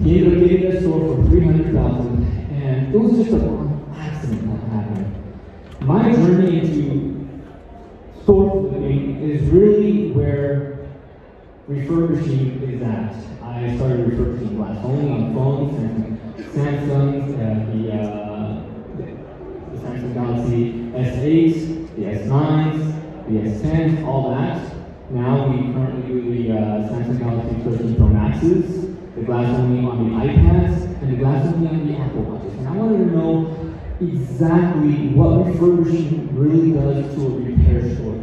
He ended up getting that store for $300,000, and it was just an accident that happened. My journey into store flipping is really where refurbishing is at. I started refurbishing glass only on phones and Samsungs, the Samsung Galaxy S8s, the S9s, the S10s, all that. Now we currently do the Samsung Galaxy 13 Pro Maxes, the glass only on the iPads, and the glass only on the Apple Watches. And I wanted to know exactly what refurbishing really does to a repair store.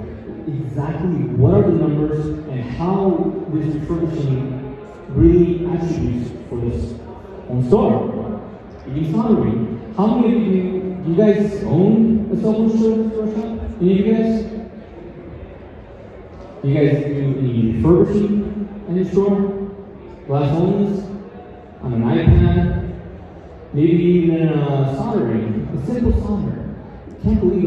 Exactly what are the numbers and how this refurbishing really attributes for this home store. Even soldering. How many of you guys own a cell phone store shop? Any of you guys? You guys do any refurbishing in the store? Glass homes? On an iPad? Maybe even soldering, a simple solder. Can't believe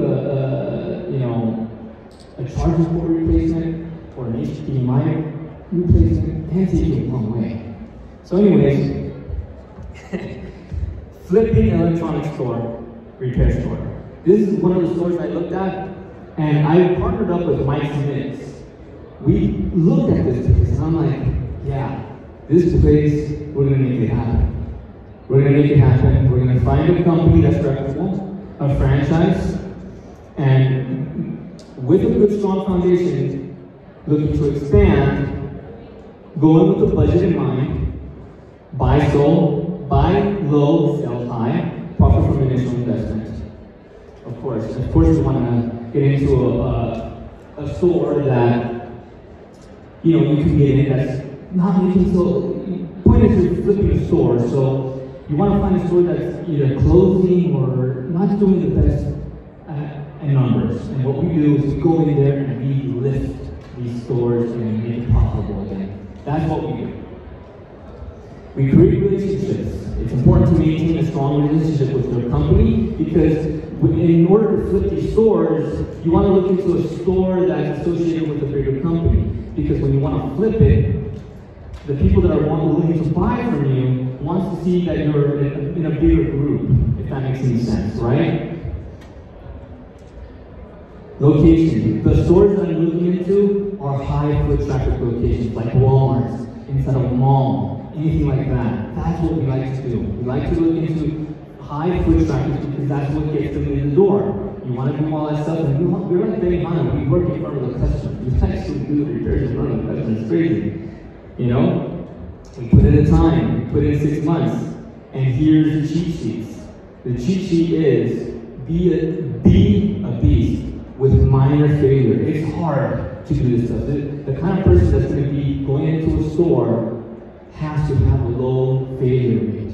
a charging port replacement or an HDMI replacement can take you a long way. So anyways, flipping electronics store, repair store. This is one of the stores I looked at, and I partnered up with Mike Smith. We looked at this place, and I'm like, yeah, this place, we're gonna make it happen. We're gonna make it happen. We're gonna find a company that's reputable, a franchise, and with a good, strong foundation, looking to expand, go in with a budget in mind, buy low, sell high, profit from initial investment. Of course, we want to get into a store that you can get in that's not making so. Point is, you're flipping a store, so you want to find a store that's either closing or not doing the best and numbers. And what we do is we go in there and we lift these stores and make it profitable again. That's what we do. We create relationships. It's important to maintain a strong relationship with your company because in order to flip these stores, you want to look into a store that's associated with a bigger company. Because when you want to flip it, the people that are willing to buy from you wants to see that you're in a bigger group, if that makes any sense, right? Location. The stores that I'm looking into are high foot traffic locations, like Walmart's, inside of a mall, anything like that. That's what we like to do. We like to look into high foot traffic because that's what gets them in the door. You want to do all that stuff, and we're like very high. We work in front of the customer. We actually do the repairs in front of the customer. It's crazy. We put in a time, we put in 6 months, and here's the cheat sheets. The cheat sheet is be a beast with minor failure. It's hard to do this stuff. The kind of person that's going to be going into a store has to have a low failure rate.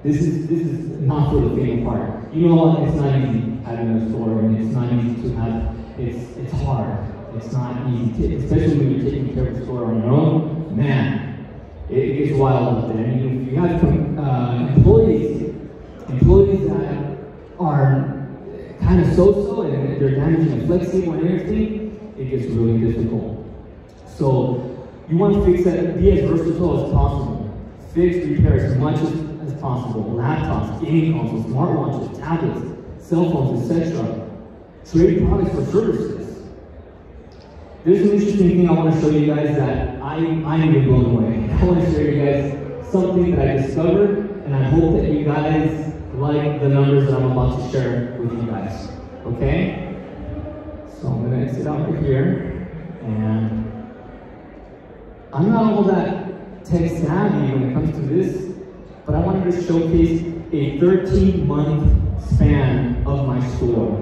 This is not for the faint of heart. You know what? It's not easy having a store, and it's not easy to have. It's hard. It's not easy, especially when you're taking care of the store on your own. Man, it gets wild out there. And if you have employees that are kind of so-so and they're damaging the flexing and everything, it gets really difficult. So you want to fix that, be as versatile as possible. Fix, repair as much as possible. Laptops, gaming consoles, smartwatches, tablets, cell phones, etc. Trade products for services. There's an interesting thing I want to show you guys that I'm even blown away. I want to show you guys something that I discovered, and I hope that you guys like the numbers that I'm about to share with you guys. Okay? So I'm going to exit out right here, and I'm not all that tech savvy when it comes to this, but I wanted to showcase a 13-month span of my store.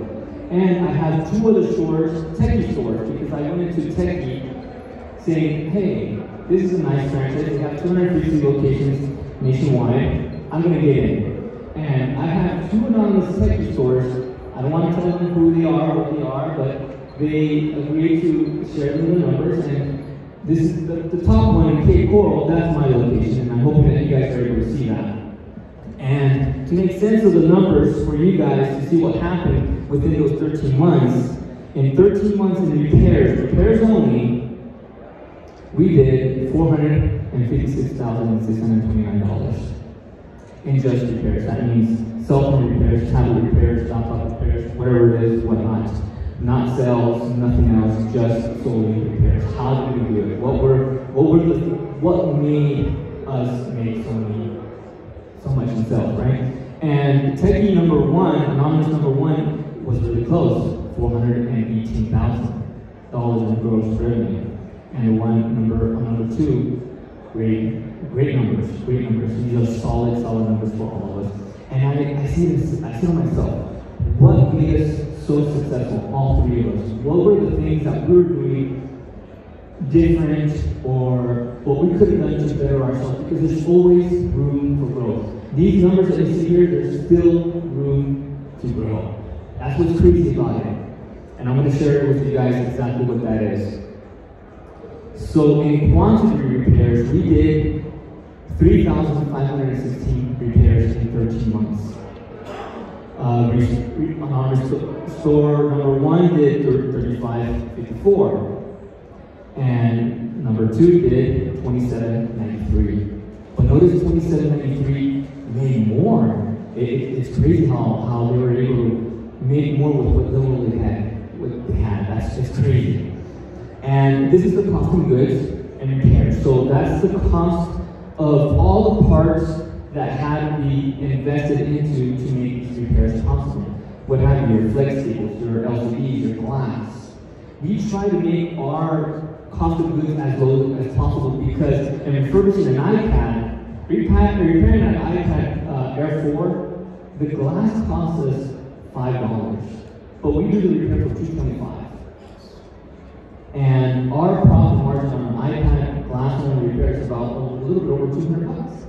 And I have 2 other stores, Techy stores, because I went into Techy saying, hey, this is a nice franchise. They have 250 locations nationwide. I'm going to get in. And I have 2 anonymous Techy stores. I don't want to tell them who they are, what they are, but they agreed to share the numbers. And this is the top one in Cape Coral. That's my location, and I'm hoping that you guys are able to see that. And to make sense of the numbers for you guys to see what happened within those 13 months, in 13 months in repairs only, we did $400,000 $456,629 in just repairs. That means cell phone repairs, tablet repairs, laptop repairs, whatever it is, whatnot. Not sales, nothing else, just solely repairs. How did we do it? What made us make so much in sales, right? And Techy number one, anonymous number one, was really close, $418,000 in gross revenue. And the number two, great numbers. These are solid numbers for all of us. And I see on myself. What made us so successful, all three of us? What were the things that we were doing different, or what we could have done to better ourselves? Because there's always room for growth. These numbers that you see here, there's still room to grow. That's what's crazy about it. And I'm going to share with you guys exactly what that is. So in quantity repairs, we did 3,516 repairs in 13 months. Store number one did 3,554, and number two did 2,793. But notice 2,793 made more. It's crazy how they were able to make more with what little they had. It's crazy. And this is the cost of goods and repairs. So that's the cost of all the parts that had to be invested into to make these repairs possible. What have you, your flex cables, your LCDs, your glass. We try to make our cost of goods as low as possible, because in refurbishing an iPad, repairing an iPad Air 4, the glass costs us $5, but we do the repair for $225. And our profit margin on an iPad glass on repair is about a little bit over $200.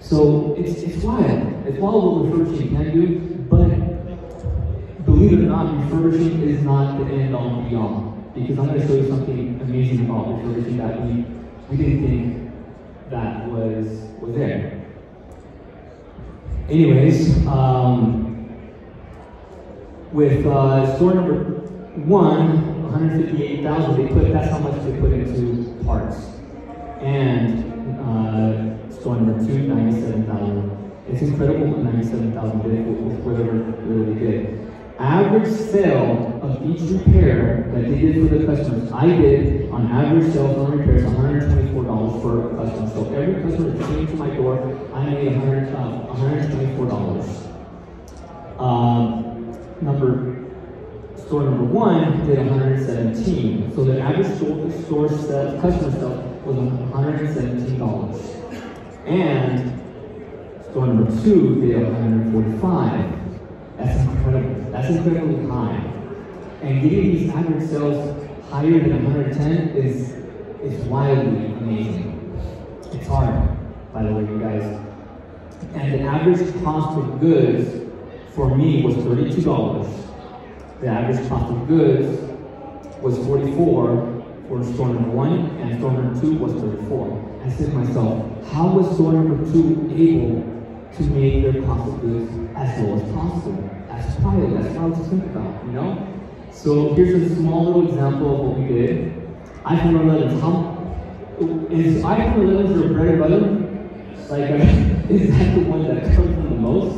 So it's wild. It's wild what refurbishing can do, but believe it or not, refurbishing is not the end all be all. Because I'm going to show you something amazing about refurbishing that we didn't think that was there. Anyways, with store number one, 158,000, that's how much they put into parts. And store number two, 97,000. It's incredible what 97,000 did with whatever really did. Average sale of each repair that they did for the customers, I did on average sales on repairs $124 per customer. So every customer that came to my door, I made $124. Store number one did 117. So the average customer sale was $117. And store number two did 145. That's incredible. That's incredibly high. And getting these average sales higher than 110 is wildly amazing. It's hard, by the way, you guys. And the average cost of goods for me was $32. The average cost of goods was $44 for store number one, and store number two was $34. I said to myself, how was store number two able to make their cost of goods as low as possible? That's wild. That's wild to think about, you know? So here's a small little example of what we did. iPhone 11s. Is iPhone 11s your bread and butter? Like, is that the one that comes from the most?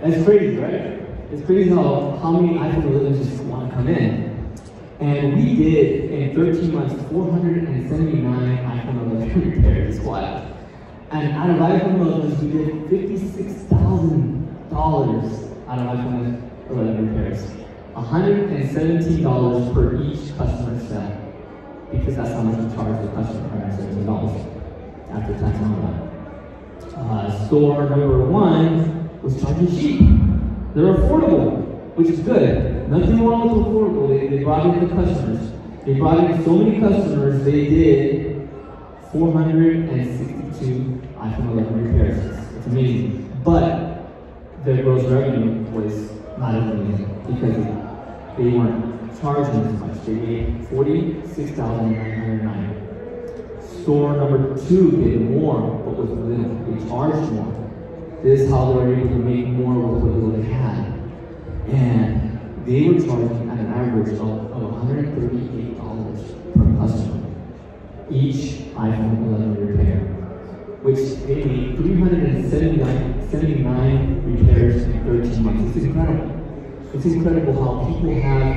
That's crazy, right? It's crazy how many iPhone 11s just want to come in. And we did, in 13 months, 479 iPhone 11 repairs. It's wild. And out of iPhone 11s, we did $56,000 out of iPhone 11 repairs. $117 per each customer sale. Because that's how much we charge the customer, $117 after tax and all that. Store number one was charging cheap. They're affordable, which is good. Nothing wrong with affordable. They brought in the customers. They brought in so many customers, they did 462 iPhone 11 repairs. It's amazing. But their gross revenue was not as amazing because they weren't charging as much. They made $46,909. Store number two did more, but with little. They charged more. This is how they were able to make more with what little they had. And they were charging at an average of $138 per customer. each iPhone 11 repair, which gave me 379 repairs in 13 months. It's incredible. It's incredible how people have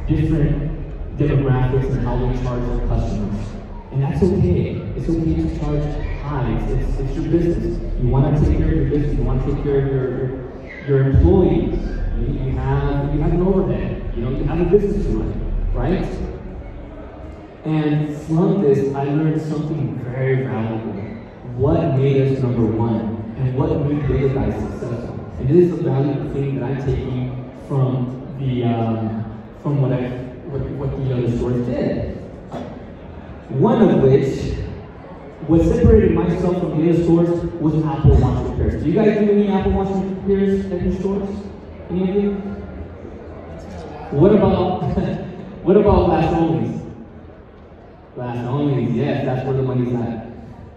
different demographics and how they charge their customers. And that's okay. It's okay to charge high. It's your business. You want to take care of your business. You want to take care of your employees. You have an overhead. You have a business to run, right? And from this, I learned something very valuable. What made us number one, and what made the other guys successful. And this is a valuable thing that I'm taking from what the other stores did. One of which, what separated myself from the other stores was Apple Watch repairs. Do you guys do any Apple Watch repairs at your stores? Any of you? What about glass onlys? Glass onlys, yes, that's where the money's at.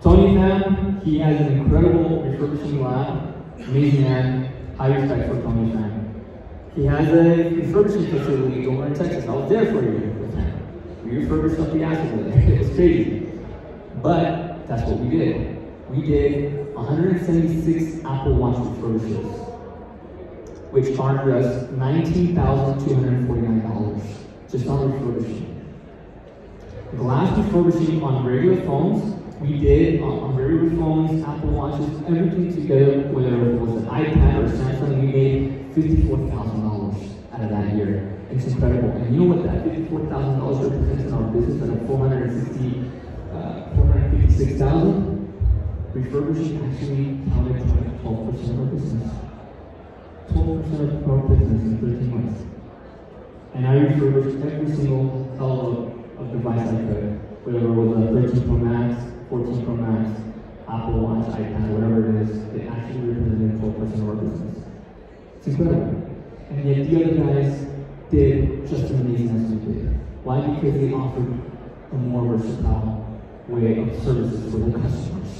Tony Pham, he has an incredible refurbishing lab. Amazing man. High respect for Tony Pham. He has a refurbishing facility over in Texas. I was there for a year with him. We refurbished up the asses with it. It was crazy. But that's what we did. We did 176 Apple Watch refurbishes, which garnered us $19,249 just on refurbishing. Glass refurbishing on regular phones, we did on regular phones, Apple Watches, everything together, whether it was an iPad or Samsung, we made $54,000 out of that year. It's incredible. And you know what that $54,000 represents in our business out of 456,000? Refurbishing actually counted 12% of our business. 12% of our business in 13 months. And I refurbished every single hell of device I could, whether it was a 13 Pro Max, 14 Pro Max, Apple Watch, iPad, whatever it is, it actually represented 12% of our business. It's incredible. And yet the other guys did just as amazing as we did. Why? Because they offered a more versatile way of services for their customers.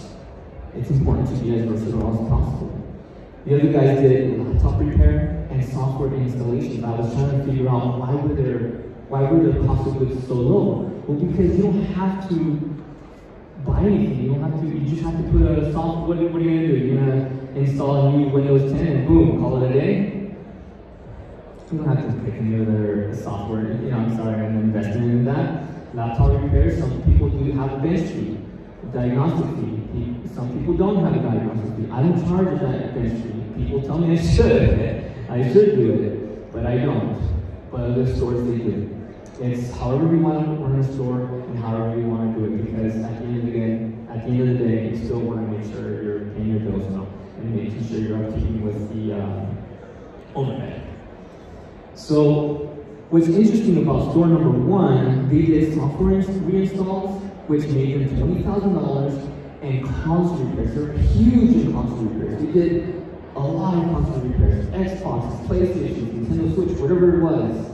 It's important to be as versatile as possible. The other guys did laptop repair and software installation. I was trying to figure out why were their cost of goods so low? Well, because you don't have to buy anything. You just have to put a software. What are you gonna do? You're gonna install a new Windows 10 and boom, call it a day? You don't have to pick any other software, and invest in that. Laptop repairs, some people do have a bench fee, a diagnostic fee. Some people don't have a diagnostic fee. I don't charge a bench fee. People tell me I should. I should do it, but I don't. But other stores, they do. It's however you want to run a store and however you want to do it, because at the end of the day, you still want to make sure you're paying your bills now and making sure you're upkeeping with the overhead. So, what's interesting about store number one, they did software reinstalls, which made them $20,000, and console repairs. They're huge in console repairs. They did a lot of console repairs. Xboxes, PlayStation, Nintendo Switch, whatever it was.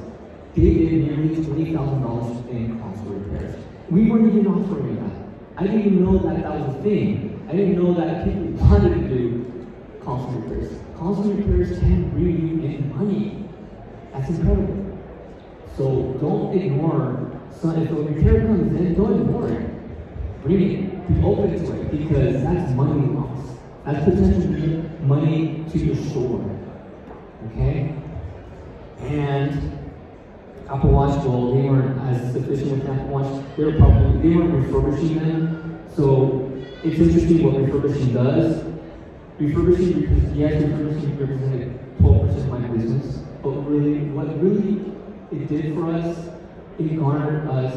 They did nearly $20,000 in console repairs. We weren't even offering that. I didn't even know that was a thing. I didn't know that people wanted to do console repairs. Console repairs can bring you in money. That's incredible. So don't ignore, if a repair comes in, don't ignore it. Bring it, be open to it, because that's money loss. That's potentially money to your store, okay? And Apple Watch, well, they weren't as sufficient with Apple Watch. They weren't refurbishing them. So it's interesting what refurbishing does. Refurbishing represented 12% of my business. But what really it did for us, it garnered us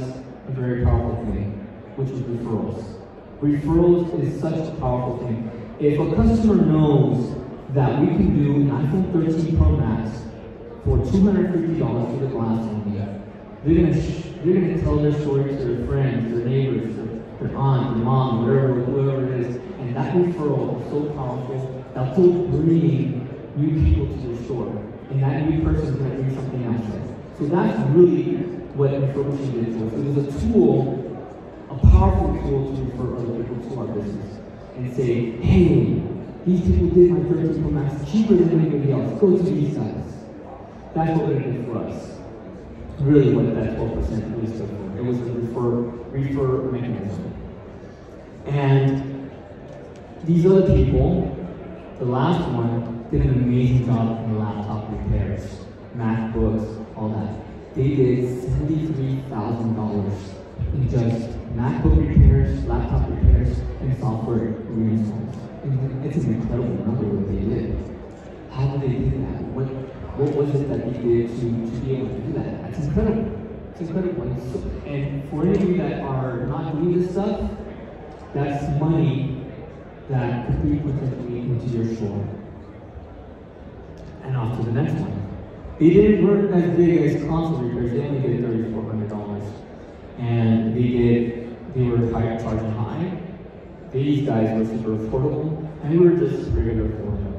a very powerful thing, which is referrals. Referrals is such a powerful thing. If a customer knows that we can do an iPhone 13 Pro Max for $250 for the glass only, they're gonna tell their story to their friends, their neighbors, their aunt, their mom, whoever it is, and that referral is so powerful. That's so bringing new people to your store. And that new person is going to bring something else. So that's really what refurbishing did to us. It was a tool, a powerful tool to refer other people to our business and say, hey, these people did my 13 Pro Max cheaper than anybody else. Go to these guys. That's what it did for us. really what that 12% really stood for. It was a refer mechanism. And these other people, the last one, did an amazing job in laptop repairs, MacBooks, all that. They did $73,000 in just MacBook repairs, laptop repairs, and software reinstalls. It's an incredible number what they did. How did they do that? What was it that they did to be able to do that? That's incredible. It's incredible. And for any of you that are not doing this stuff, that's money that could be potentially into your store. And off to the next one. They didn't work as big as console repairs. They only did $3,400. And they were charging high. These guys were super affordable, and we were just regular affordable.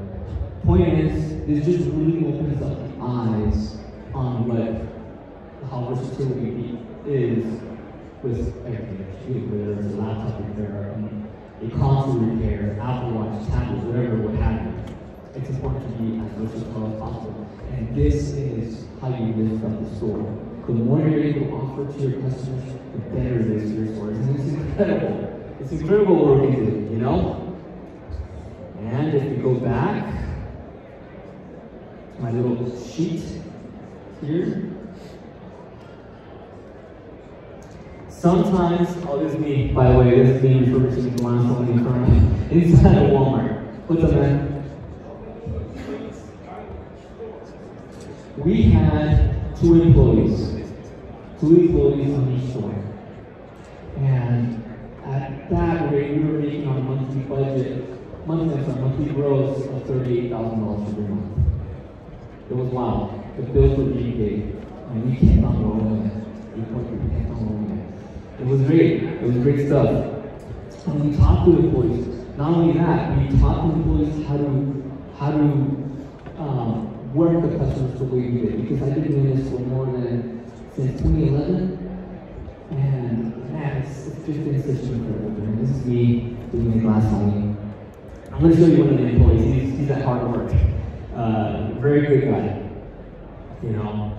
Point is, this just really opens up the eyes on how versatility is with everything. Whether it's a laptop repair, a console repair, Apple Watch, tablet, whatever, what have you. It's important to be as versatile as possible. And this is how you lift up the store. The more you're able to offer to your customers, the better it is to your stores. And it's incredible. It's incredible what we can do, you know? And if we go back to my little sheet here, sometimes, this is me, by the way, this is me refurbishing the last one inside of Walmart. What's up, man? We had two employees on each store. And at that rate, we were making on a monthly budget, monthly gross of $38,000 every month. It was wild. The bills were being paid, and we kept on rolling it. We kept on rolling it. It was great. It was great stuff. And we talked to employees. Not only that, we taught the employees how to work the customers the way we did. Because I've been doing this for more than since 2011, and man, it's just been such an incredible journey. This is me doing the glass lighting. I'm going to show you one of the employees. He's at hard work. Very good guy. You know.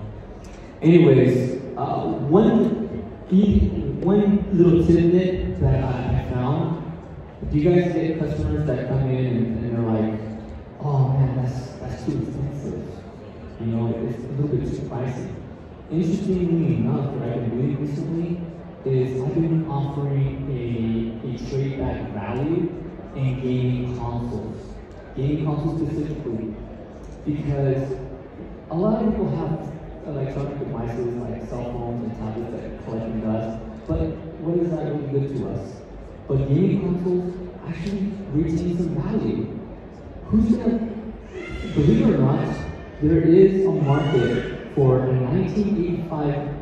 Anyways, one little tidbit that I found. Do you guys get customers that come in and they're like, "Oh man, that's too expensive. You know, it's a little bit too pricey." Interestingly enough, what I've been doing recently is I've been offering a trade back value in gaming consoles specifically, because a lot of people have electronic devices like cell phones and tablets that collect dust, but what is that really good to us? But gaming consoles actually retain some value. Believe it or not, there is a market for a 1985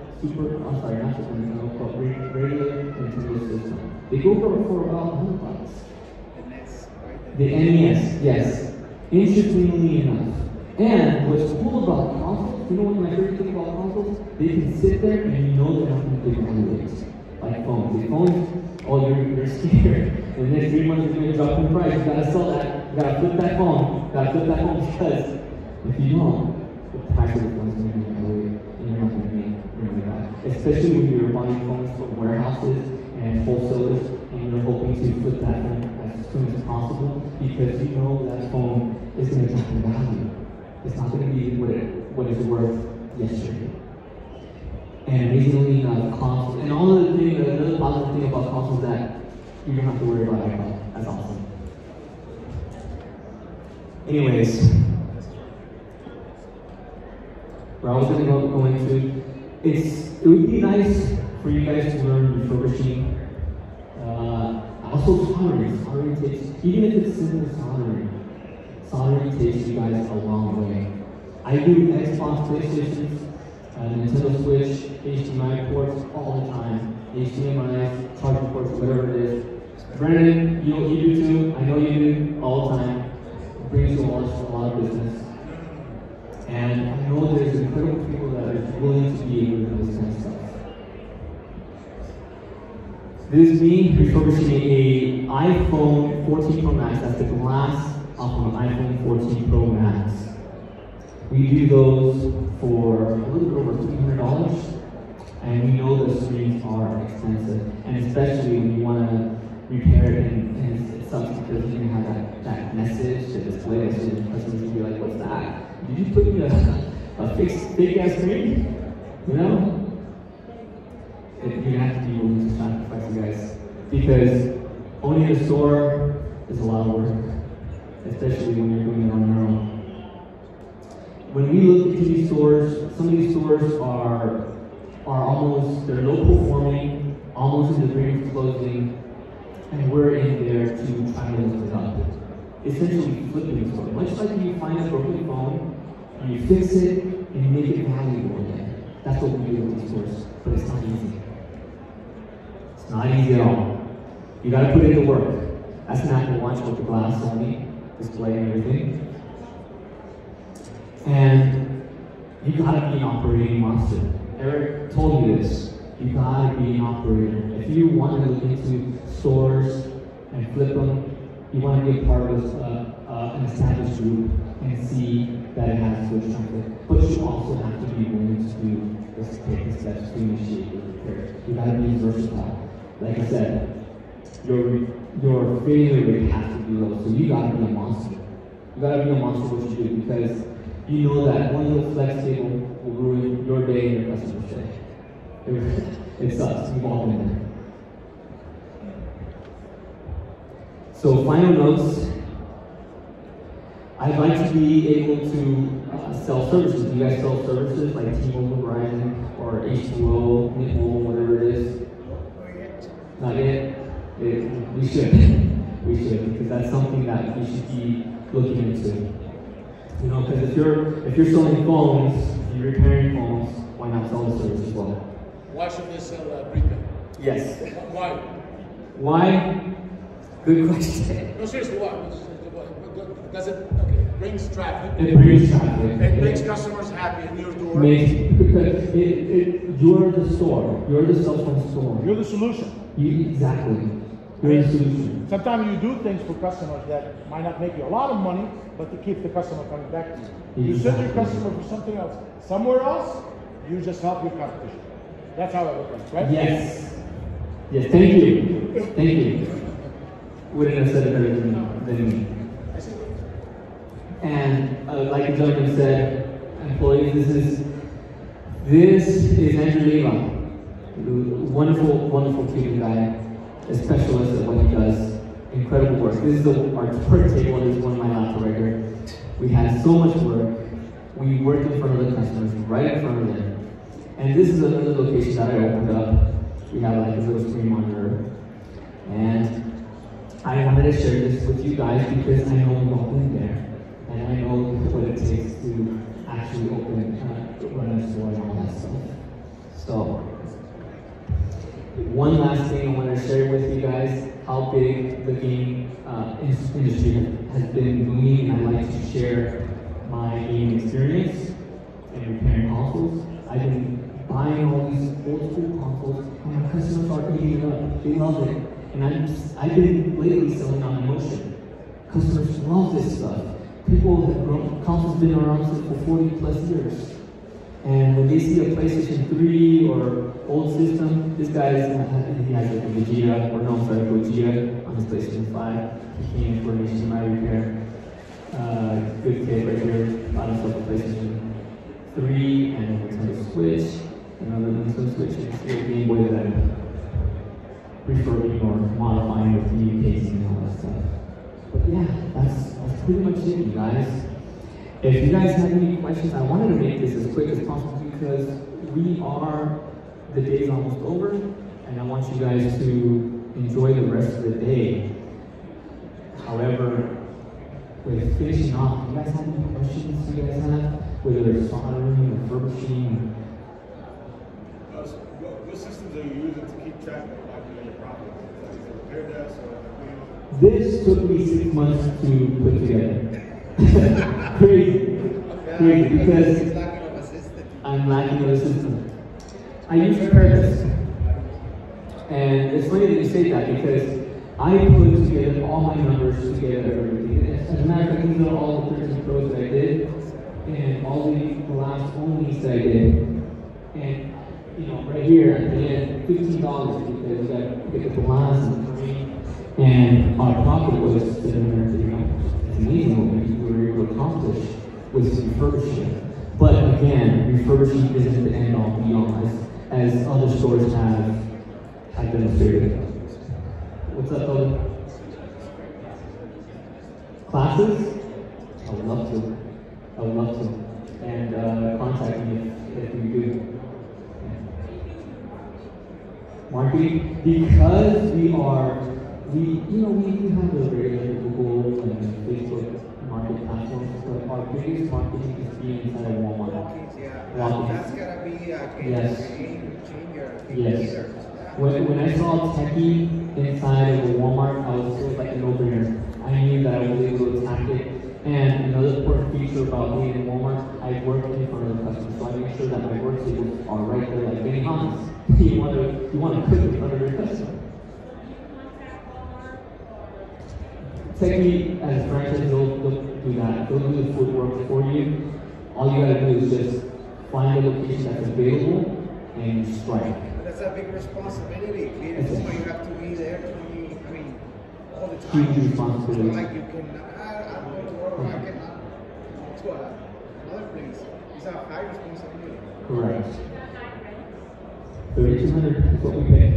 regular Nintendo system. They go for about $100. The NES, yes. Interestingly enough. And what's cool about consoles, you know what my favorite thing about consoles? They can sit there and you know they're not going to evaluate. Like phones. The phones, oh, you're scared. And the next 3 months you're going to drop in price. You gotta sell that. You gotta flip that phone. Because if you don't, the price of the phone's going to be evaluated. And you're not going to make really bad. Especially when you're buying phones from warehouses and wholesalers and you're hoping to flip that phone as soon as possible, because you know that phone is going to drop in value. It's not going to be what it's worth yesterday. And amazingly enough, consoles, and all of the things, another positive thing about consoles that you don't have to worry about iCloud. That's awesome. Anyways, where I was going to go into, it would be nice for you guys to learn refurbishing. Also soldering takes, even if it's simple soldering takes you guys a long way. I do Xbox, PlayStations, Nintendo Switch, HDMI ports all the time. HDMI, charging ports, whatever it is. Brandon, you do too. I know you do all the time. It brings you a lot of business. And I know there's incredible people that are willing to be able to do this kind of stuff. This is me refurbishing an iPhone 14 Pro Max. That's the glass off of an iPhone 14 Pro Max. We do those for a little bit over $300. And we know the screens are expensive, and especially when you want to repair it, and it sucks because you're going to have that message to display, so the customers will be like, what's that? Did you put me a fake ass screen? You know? You're going to have to be willing to sacrifice, you guys, because owning a store is a lot of work, especially when you're doing it on your own. When we look into these stores, some of these stores are almost, they're low performing, almost in the brink of closing, and we're in there to try to lift it up. Essentially flipping the store. Much like you find a broken phone, and you fix it, and you make it valuable again. That's what we do with these stores, but it's not easy. It's not easy at all. You gotta put in the work. That's an Apple Watch with the glass only, display and everything. And you gotta be an operating monster. Eric told me this. You gotta be an operator. If you want to look into stores and flip them, you want to be a part of an established group and see that it has good traffic. But you also have to be willing to take the steps to initiate the repair. You gotta be versatile. Like I said, your failure rate has to be low. So you gotta be a monster. You gotta be a monster what you do, because you know that one little flex table will ruin your day and your customer's day. It sucks. We've all been there. So final notes. I'd like to be able to sell services. Do you guys sell services like T-Mobile, Verizon, or H2O, Nickel, whatever it is? Not yet? We should. We should, because that's something that we should be looking into. You know, because if you're selling phones, you're repairing phones, why not sell the service as well? Why should they sell prepaid? Yes. Why? Why? Good question. No, seriously, why? Because it brings traffic. It brings traffic. It makes customers happy in your door. Because you're the store. You're the cell phone store. You're the solution. Exactly. You're the solution. Sometimes you do things for customers that might not make you a lot of money, but to keep the customer coming back to you. You send your customer for something else. Somewhere else, you just help your competition. That's how it looks, right? Yes. Yes, thank you. Thank you. Wouldn't have said it better than me. And like the gentleman said, employees, this is Andrew Leva. Wonderful Cuban guy, a specialist at what he does. Incredible work. This is our third table. This is one of my laps right here. We had so much work. We worked in front of the customers, right in front of them. And this is another location that I opened up. We have like a little screen monitor. And I wanted to share this with you guys because I know we've all been there. And I know what it takes to actually run a store and all that stuff. So, one last thing I want to share with you guys, how big the game industry has been booming, and I'd like to share my gaming experience and repairing consoles. I've been buying all these old school consoles, and my customers are eating it up. They love it. And I've been lately selling on emotion. Customers love this stuff. People have grown, consoles been around for 40 plus years. And when they see a PlayStation 3 or old system, this guy he has like a Vegeta, or no, sorry, Gogeta on his PlayStation 5. He came for nationwide repair. Good kid right here, bought himself a PlayStation 3 and a Nintendo Switch, another Nintendo Switch, and a Game Boy that I'm refurbing or modifying with new casing and all that stuff. But yeah, that's pretty much it, you guys. If you guys have any questions, I wanted to make this as quick as possible because the day's almost over, and I want you guys to enjoy the rest of the day. However, with finishing off, do you guys have any questions you guys have? Whether it's soldering, refurbishing? What systems are you using to keep track of your problems? Is it repair desk or This took me 6 months to put together. Crazy, because I'm lacking of a system. I use Paradise. And it's funny that you say that because I put together all my numbers together, everything. As a matter of fact, these are all the 13 pros that I did, and all the glass onlys that I did. And right here at the end, $15 because we got to get the glass and frame, and our profit was $750. It's amazing what we were able to accomplish with refurbishing. But again, refurbishing isn't the end all be all, as other stores have demonstrated. What's up, Owen? Classes? I would love to. I would love to. And contact me if you do. Marketing, because we have the regular Google and Facebook market platforms, but our biggest marketing is being inside of Walmart. Yeah, that's gotta be a Yes. game changer. Yes. When I saw Techy inside of a Walmart, it was like a no-brainer. I knew that I was able to attack it. And another important feature about being in Walmart, I work in front of the customer, so I make sure that my work tables are right there, like Benny Hans. You want to cook in front of your customer. Techy, as a franchise, they'll do that. They'll do the food work for you. All you gotta do is just find a location that's available and strike. That's a big responsibility. You have to be there all the time. Huge responsibility. Like you can, I'm going to work, I cannot go to another place. It's a high responsibility. Correct. 3,200 is what we pay.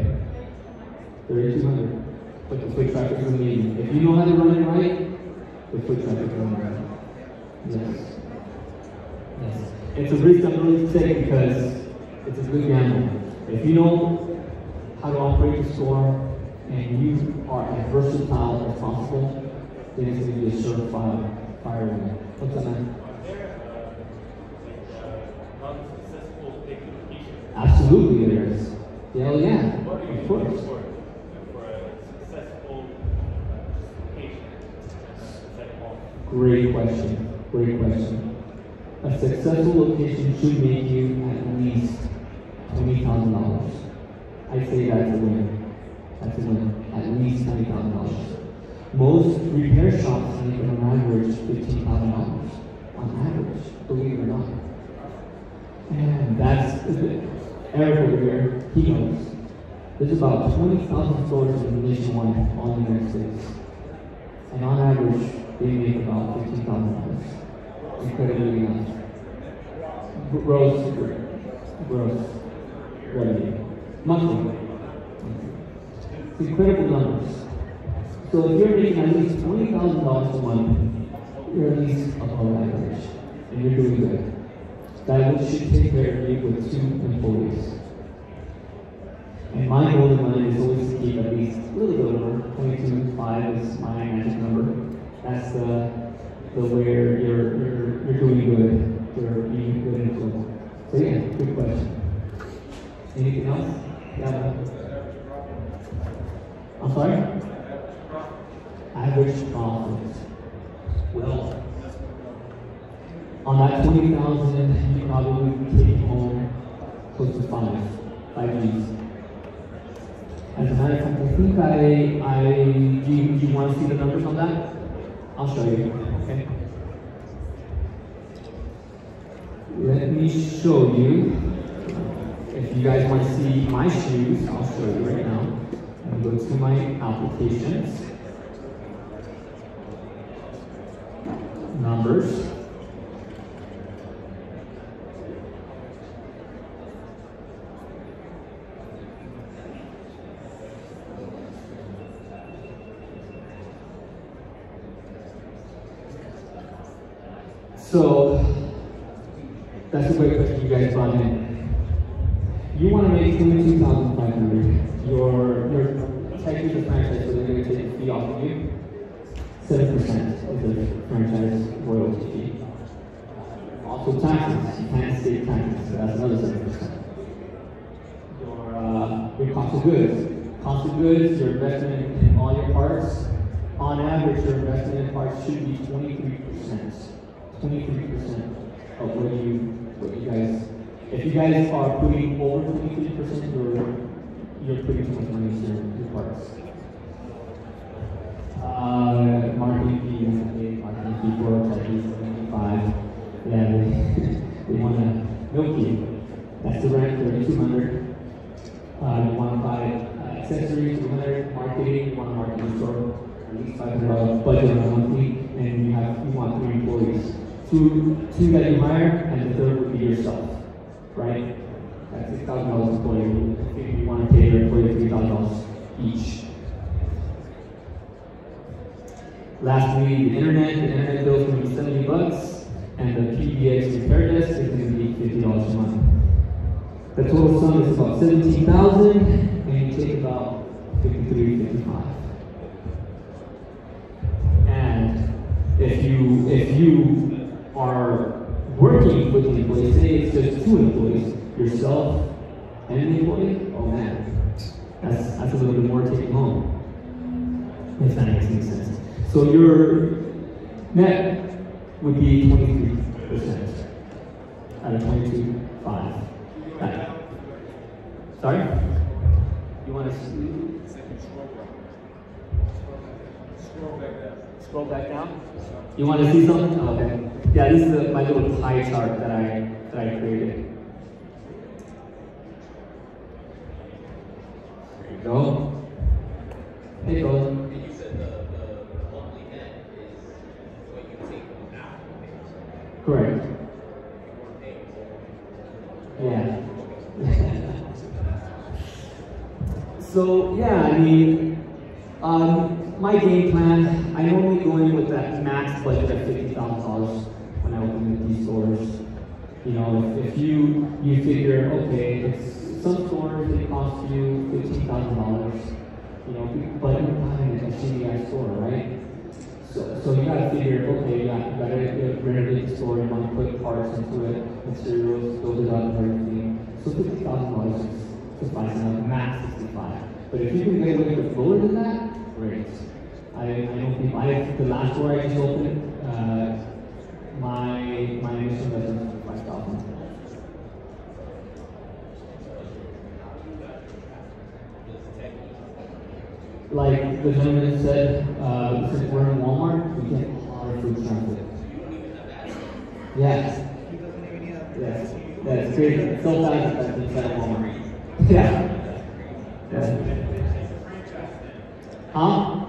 3,200. But the foot traffic is amazing. If you know how to run it right, the foot traffic is amazing. Yes. Yes. It's a risk I'm willing to take because it's a good gamble. If you know how to operate the store and you are as versatile as possible, then it's going to be a certified fireman. What's that, man? Absolutely, there is. Hell yeah, of course. Great question. Great question. A successful location should make you at least $20,000. I'd say that's a win. That's a win. At least $20,000. Most repair shops make on average $15,000. On average, believe it or not. And that's Eric over here. He knows. There's about 20,000 stores in nationwide, all in the United States. And on average, they make about $15,000. Incredibly enough. Gross revenue. Monthly. It's incredible numbers. So if you're making at least $20,000 a month, you're at least above average. And you're doing good. That should take care of you with 2 employees. And my goal in mind is always to keep at least a little bit over 22.5 is my magic number. That's the where you're doing good, you're being good influence. So yeah, good question. Anything else? Yeah. I'm sorry? Average profit. Well, on that 20,000, you probably take home close to 5 G's. As a matter of fact, I think do you want to see the numbers on that? I'll show you, okay? Let me show you. If you guys want to see my shoes, I'll show you right now. I'm going to go to my applications. Numbers. So, that's a great question you guys brought in. You want to make $22,500. Your Techy is a franchise, so they're going to take a fee off of you. 7% is the franchise royalty fee. Also taxes, you can't escape taxes, so that's another 7%. Your cost of goods. Cost of goods, your investment in all your parts. On average, your investment in parts should be 23%. 23% of what you guys, if you guys are putting over 23%, you're putting too much money into your parts. Marketing fee for Techy 75. Yeah, they want to milk you. That's the rent, $3,200. accessories, marketing, you want to market your store, at least $500 budget on a monthly, and you want 3 employees. Two that you hire, and the third would be yourself, right? That's $6,000 employee. If you want to pay your employee $3,000 each. Lastly, the internet bill is going to be $70, and the PBX repair desk is going to be $50 a month. The total sum is about $17,000, and you take about $53.55. And if you are working with the employees, say it's just 2 employees, yourself and the employee, oh man, that's a little bit more taking home, if that makes any sense. So your net would be 23% out of 22.5. Right. Sorry? You want to scroll back down? You want to see something? Oh, okay. Yeah, this is my little pie chart that I created. There you go. There you go. And you said the monthly net is what you take out of it. Correct. Yeah. So yeah, I mean, my game plan, I normally go in with that max budget of $50,000 when I open these stores. You know, if you figure, okay, it's some stores they cost you $15,000. You know, but you're buying a CDI store, right? So you gotta figure, okay, you gotta renovate the store, you want to put parts into it, materials, build it up and everything. So $50,000 is fine, max 65. But if you can get away with lower than that, great. I know people, the last store I just opened, my initial investment was $5,000. Like the gentleman said, since we're in Walmart, we get a lot of food traffic. Yes. Yes. That's crazy. It's so fast that inside Walmart. Yeah. Huh?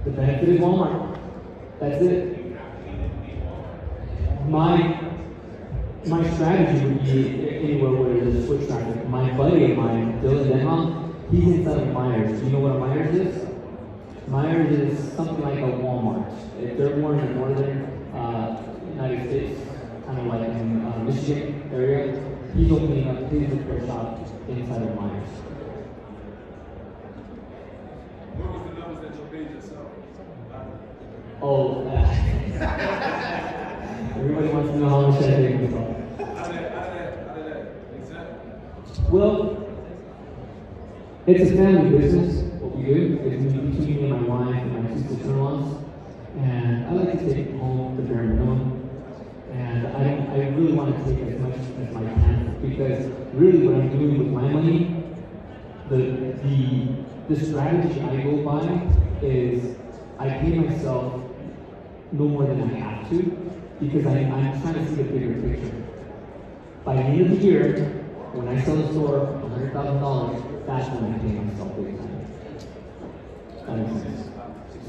The benefit is Walmart. That's it. My strategy would be anywhere where there's foot traffic. My buddy of mine, Dylan Denham, he's inside of Myers. Do you know what a Myers is? Myers is something like a Walmart. They're more in the northern United States, kind of like in Michigan area. He's opening up his repair shop inside of Myers. What was the numbers that you paid yourself? Oh, everybody wants to know how much I paid myself. How did that exact? Well, it's a family business, what we do. It's between me and my wife and my 2 sister-in-laws. And I like to take home the bare minimum. And I really want to take as much as I can, because really what I'm doing with my money, the strategy I go by is I pay myself no more than I have to, because I'm trying to see the bigger picture. By the end of the year, when I sell the store $100,000, that's when I pay myself big time. That makes sense.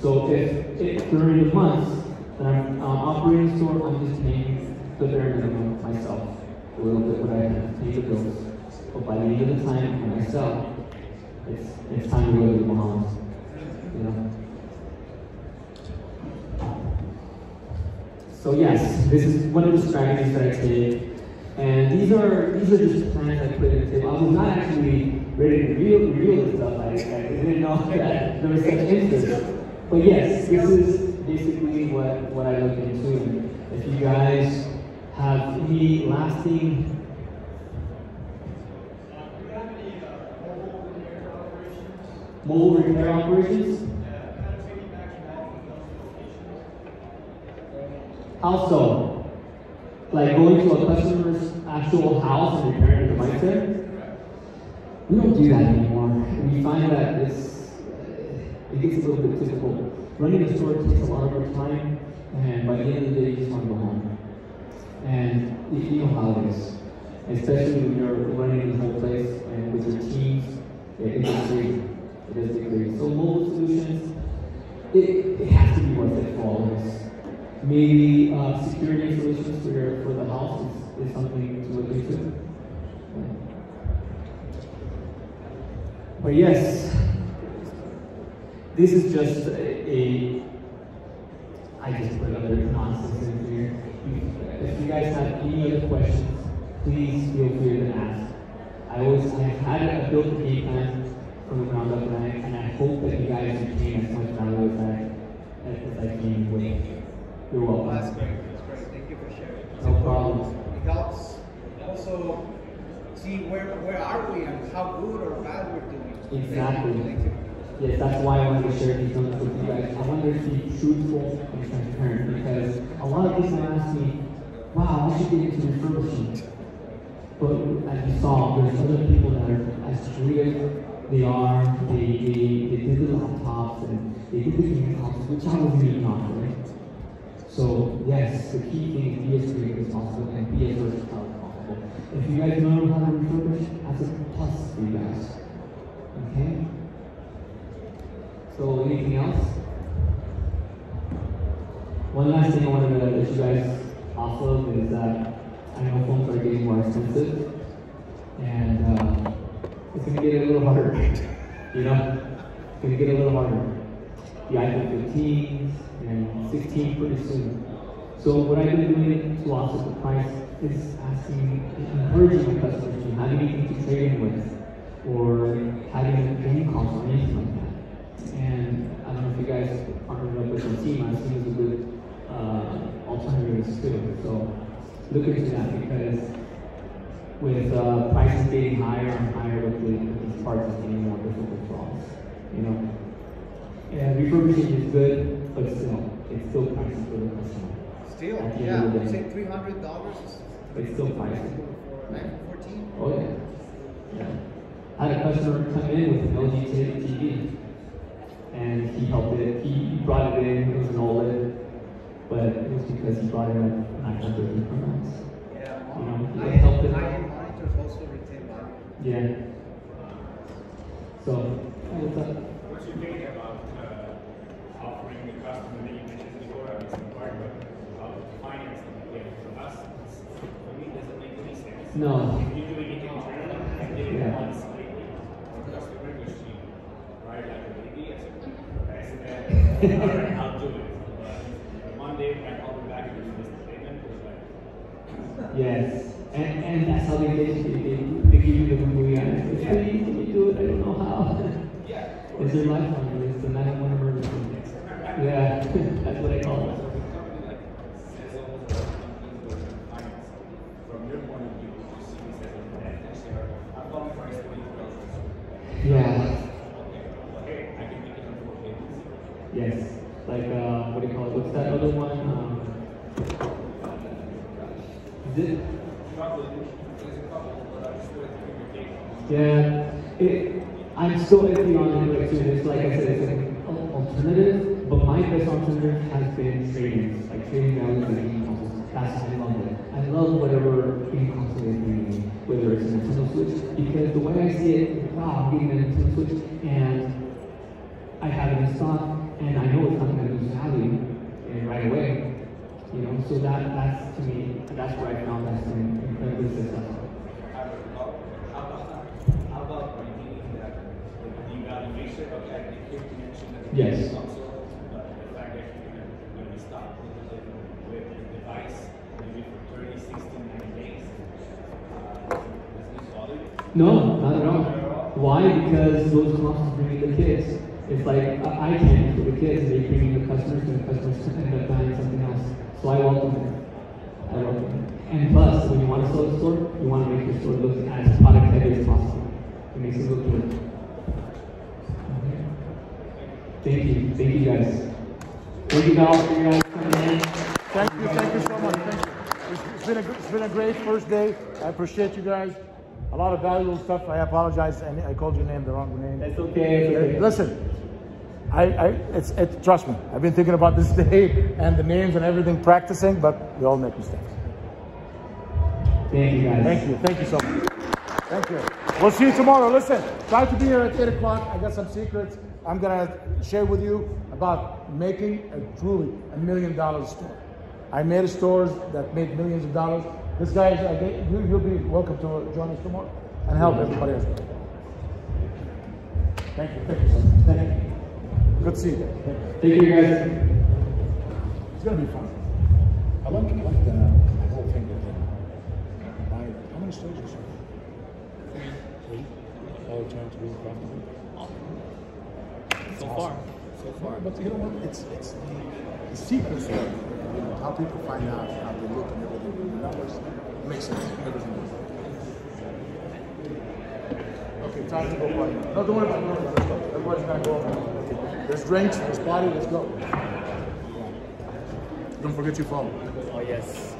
So if during the months that I'm operating the store, I'm just paying the bare minimum myself, a little bit what I have to pay the bills. But by the end of the time when I sell, it's time to go to the Bahamas, you know. So yes, this is one of the strategies that I take, and these are just plans I put in the table. I was not actually ready to reveal this stuff. I didn't know that there was such interest. But yes, this is basically what I look into. If you guys have any lasting mobile repair operations? How so? Like going to a customer's actual house and repairing the device there? We don't do that anymore. We find that it gets a little bit difficult. Running a store takes a lot of our time, and by the end of the day, you just want to go home. And you know how it is. especially when you're running this whole place and with your teams. It is great. It is great. So mobile solutions, it has to be worth it for all of us. Maybe security solutions for the house is something to look into. But yes, this is just I just put other nonsense in here. If you guys have any other questions, please feel free to ask. I've built a game plan from the ground up, and I hope that you guys retain as much value as I can with. You're welcome. That's great. That's great. Thank you for sharing. No problem. It helps also see where are we and how good or bad we're doing. Exactly. Thank you. Yes, that's why I wanted to share these numbers with you guys. I wanted to be truthful and transparent because a lot of people ask me, wow, I should get into refurbishing. But as you saw, there's other people that are as free as they are. They did the laptops and they did the game consoles, which I was really not, right? So yes, the key thing is be as creative as possible and be as versatile as possible. If you guys know how to refurbish, that's a plus for you guys. Okay? So anything else? One last thing I wanted to let you guys off of is that I know phones are getting more expensive, and it's going to get a little harder. You know, it's going to get a little harder. The iPhone 15 and 16 pretty soon. So what I've been doing to offset the price is encouraging my customers to have anything to trade in with, or having a game console or anything like that. And I don't know if you guys partnered up with some team. I've seen it's a good alternatives too. So look into that because with prices getting higher and higher with these parts, it's getting more difficult for us. You know, and refurbishing is good, but still, it's still pricey for the customer. Still, yeah. You say $300. It's still pricey. For iPhone 14. Oh yeah. Yeah. I had a customer come in with an LG TV, and he helped it. He brought it in. It was an OLED, but it was because he brought in a 900 Pro Max. Yeah. You know, it helped it. High-end monitors also retain value. Yeah. So, what's up? What's your opinion about offering the customer that you mentioned before? I mean, some part, but financing again for us, for me, doesn't make any sense. No. If you're doing it internally, I did it once lately. The customer was cheap, right? Like a baby, I said, all right, I'll do it. But one day when I called him back and he missed the payment, it was like, Yes. And that's how they give you the movie answer. Hey, can you do it? I don't know how. yeah. It's their lifeline. It's the 911 emergency. Yeah, that's what I call it. From your point of view, you see this as a beneficiary. I'm calling for a Yeah. okay, I can make it on 4 payments. Yes. Like, what do you call it? What's that other one? Is it? Yeah. I'm still iffy on it too. It's like I said, it's an alternative, but my best alternative has been trading. Like trading values and game consoles. That's I love it. I love whatever game console is bringing me, whether it's a Nintendo Switch, because the way I see it, wow, I'm getting a Nintendo Switch and I have it in stock, and I know it's not going to lose value right away. You know, so that's to me, that's where I found that's been incredibly successful. How about redeeming that the evaluation of that you mentioned that the Yes. console, but the fact that you're going to be stopped with the device maybe for 30, 60, 90 days, does this bother you? No, not at all. Why? Because those consoles bring in the kids. It's like I can't for the kids, and they bring in the customers, and the customers end up buying something else. So I welcome it. I welcome it. And plus, when you want to sell a store, you want to make your store look as product heavy as possible. It makes it look good. Okay. Thank you. Thank you guys. Thank you guys for you guys coming in. Thank you so much. Thank you. It's been a great first day. I appreciate you guys. A lot of valuable stuff. I apologize, and I called your name the wrong name. That's okay. It's okay. Listen, trust me. I've been thinking about this day and the names and everything, practicing, but we all make mistakes. Thank you, guys. Thank you. Thank you so much. Thank you. We'll see you tomorrow. Listen, try to be here at 8 o'clock. I got some secrets I'm going to share with you about making a truly $1 million store. I made stores that made millions of dollars. This guy, you'll be welcome to join us tomorrow and help everybody else. Thank you. Thank you so much. Thank you. Good to see you. Thank you, guys. It's going to be fun. I like the whole thing with them. How many stores is there? 3. All trying to be profitable. So far. So far, but you know what? It's the secrets of how people find out how they look and everything. The numbers makes sense. Everything. Okay, time to go party. No, don't worry about it. Let's go. Everybody's gonna go over. There's drinks, there's party. Let's go. Don't forget your phone. Oh yes.